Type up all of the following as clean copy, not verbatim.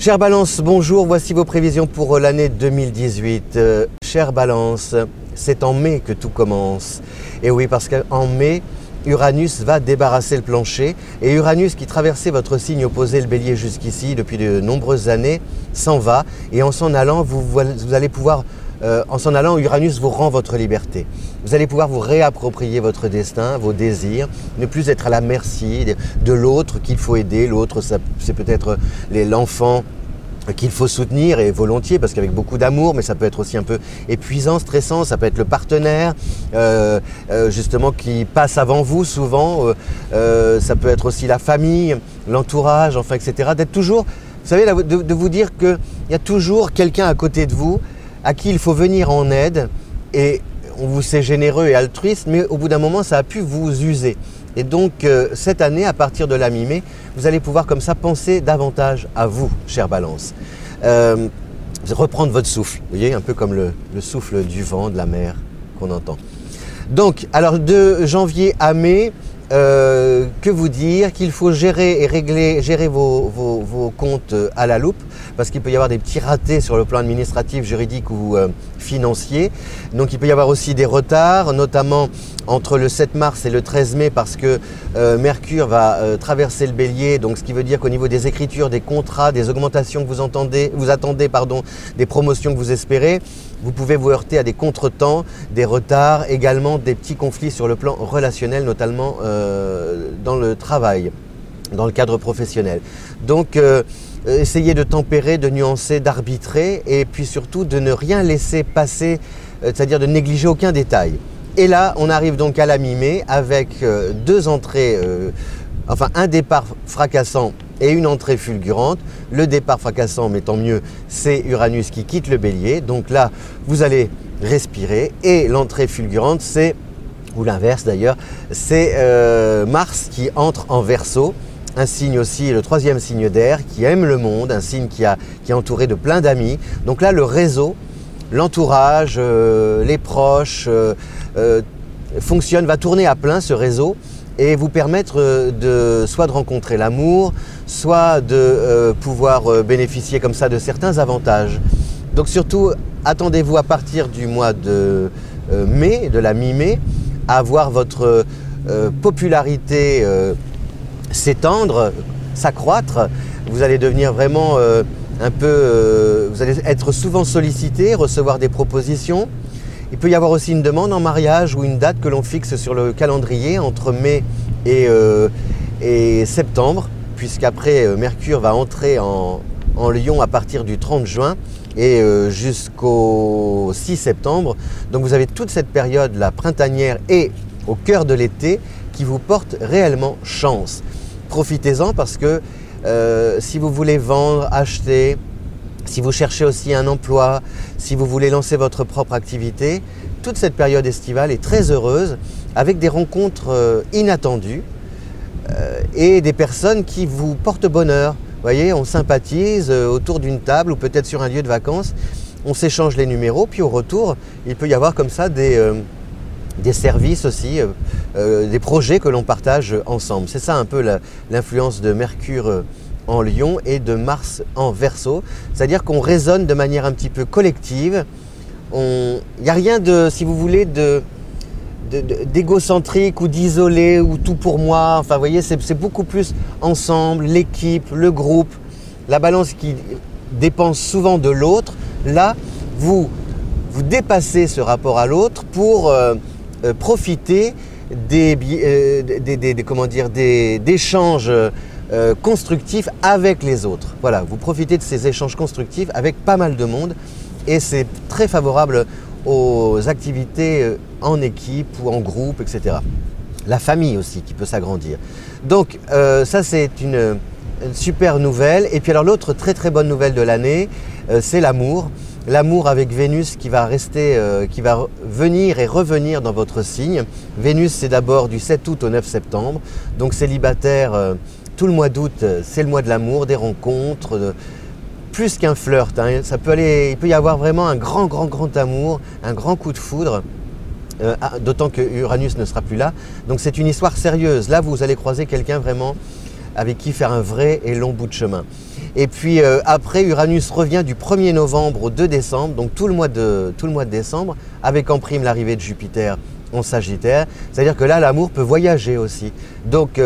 Chère Balance, bonjour, voici vos prévisions pour l'année 2018. Chère Balance, c'est en mai que tout commence. Et oui, parce qu'en mai, Uranus va débarrasser le plancher. Et Uranus, qui traversait votre signe opposé, le Bélier, jusqu'ici, depuis de nombreuses années, s'en va. Et en s'en allant, vous allez pouvoir... en s'en allant, Uranus vous rend votre liberté. Vous allez pouvoir vous réapproprier votre destin, vos désirs, ne plus être à la merci de l'autre qu'il faut aider. L'autre, c'est peut-être l'enfant qu'il faut soutenir, et volontiers, parce qu'avec beaucoup d'amour, mais ça peut être aussi un peu épuisant, stressant. Ça peut être le partenaire, justement, qui passe avant vous souvent. Ça peut être aussi la famille, l'entourage, enfin, etc. D'être toujours, vous savez, de vous dire qu'il y a toujours quelqu'un à côté de vous à qui il faut venir en aide, et on vous sait généreux et altruiste, mais au bout d'un moment, ça a pu vous user. Et donc, cette année, à partir de la mi-mai, vous allez pouvoir comme ça penser davantage à vous, chère Balance. Reprendre votre souffle, vous voyez, un peu comme le souffle du vent, de la mer qu'on entend. Donc, alors de janvier à mai, que vous dire? Qu'il faut gérer et gérer vos comptes à la loupe, parce qu'il peut y avoir des petits ratés sur le plan administratif, juridique ou financier. Donc il peut y avoir aussi des retards, notamment entre le 7 mars et le 13 mai, parce que Mercure va traverser le Bélier, donc ce qui veut dire qu'au niveau des écritures, des contrats, des augmentations que vous attendez, des promotions que vous espérez, vous pouvez vous heurter à des contretemps, des retards, également des petits conflits sur le plan relationnel, notamment dans le travail, dans le cadre professionnel. Donc essayez de tempérer, de nuancer, d'arbitrer, et puis surtout de ne rien laisser passer, c'est-à-dire de négliger aucun détail. Et là, on arrive donc à la mi-mai avec deux entrées, enfin un départ fracassant et une entrée fulgurante. Le départ fracassant, mais tant mieux, c'est Uranus qui quitte le Bélier. Donc là, vous allez respirer. Et l'entrée fulgurante, c'est, ou l'inverse d'ailleurs, c'est Mars qui entre en Verseau. Un signe aussi, le troisième signe d'air, qui aime le monde, un signe qui est entouré de plein d'amis. Donc là, le réseau, l'entourage, les proches, fonctionne, va tourner à plein ce réseau, et vous permettre soit de rencontrer l'amour, soit de pouvoir bénéficier comme ça de certains avantages. Donc surtout, attendez-vous à partir du mois de mai, de la mi-mai, à voir votre popularité s'étendre, s'accroître. Vous allez devenir vraiment un peu... vous allez être souvent sollicité, recevoir des propositions. Il peut y avoir aussi une demande en mariage ou une date que l'on fixe sur le calendrier entre mai et septembre, puisqu'après Mercure va entrer en Lion à partir du 30 juin et jusqu'au 6 septembre. Donc vous avez toute cette période, la printanière et au cœur de l'été, qui vous porte réellement chance. Profitez-en, parce que si vous voulez vendre, acheter, si vous cherchez aussi un emploi, si vous voulez lancer votre propre activité, toute cette période estivale est très heureuse, avec des rencontres inattendues et des personnes qui vous portent bonheur. Vous voyez, on sympathise autour d'une table ou peut-être sur un lieu de vacances, on s'échange les numéros, puis au retour, il peut y avoir comme ça des services aussi, des projets que l'on partage ensemble. C'est ça un peu l'influence de Mercure en Lion et de Mars en Verseau. C'est-à-dire qu'on raisonne de manière un petit peu collective. Il n'y a rien de, si vous voulez, d'égocentrique ou d'isolé ou tout pour moi. Enfin, vous voyez, c'est beaucoup plus ensemble, l'équipe, le groupe, la Balance qui dépend souvent de l'autre. Là, vous dépassez ce rapport à l'autre pour profiter d'échanges constructifs avec les autres. Voilà, vous profitez de ces échanges constructifs avec pas mal de monde, et c'est très favorable aux activités en équipe ou en groupe, etc. La famille aussi qui peut s'agrandir. Donc ça, c'est une super nouvelle. Et puis alors l'autre très très bonne nouvelle de l'année, c'est l'amour. L'amour avec Vénus qui va rester, qui va venir et revenir dans votre signe. Vénus, c'est d'abord du 7 août au 9 septembre. Donc célibataire, tout le mois d'août, c'est le mois de l'amour, des rencontres, plus qu'un flirt. Hein. Ça peut aller, il peut y avoir vraiment un grand amour, un grand coup de foudre. D'autant que Uranus ne sera plus là. Donc c'est une histoire sérieuse. Là, vous allez croiser quelqu'un vraiment avec qui faire un vrai et long bout de chemin. Et puis après, Uranus revient du 1er novembre au 2 décembre, donc tout le mois de décembre, avec en prime l'arrivée de Jupiter en Sagittaire. C'est-à-dire que là, l'amour peut voyager aussi. Donc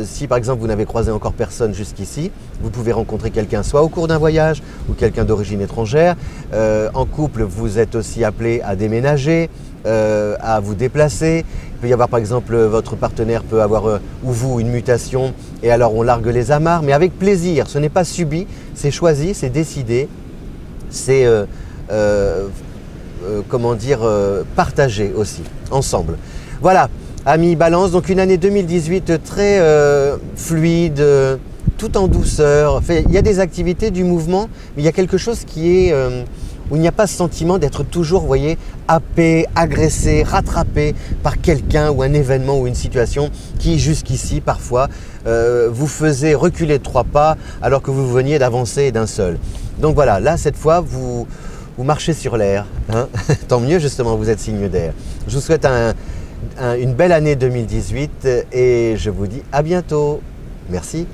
si par exemple vous n'avez croisé encore personne jusqu'ici, vous pouvez rencontrer quelqu'un soit au cours d'un voyage ou quelqu'un d'origine étrangère. En couple, vous êtes aussi appelé à déménager, à vous déplacer. Il peut y avoir par exemple, votre partenaire peut avoir ou vous une mutation et alors on largue les amarres, mais avec plaisir. Ce n'est pas subi, c'est choisi, c'est décidé, c'est comment dire, partagé aussi, ensemble. Voilà, amis Balance, donc une année 2018 très fluide, tout en douceur. Enfin, il y a des activités, du mouvement, mais il y a quelque chose qui est où il n'y a pas ce sentiment d'être toujours, vous voyez, happé, agressé, rattrapé par quelqu'un ou un événement ou une situation qui, jusqu'ici, parfois, vous faisait reculer de 3 pas alors que vous veniez d'avancer d'un seul. Donc voilà, là, cette fois, vous marchez sur l'air. Hein. Tant mieux, justement, vous êtes signe d'air. Je vous souhaite une belle année 2018 et je vous dis à bientôt. Merci.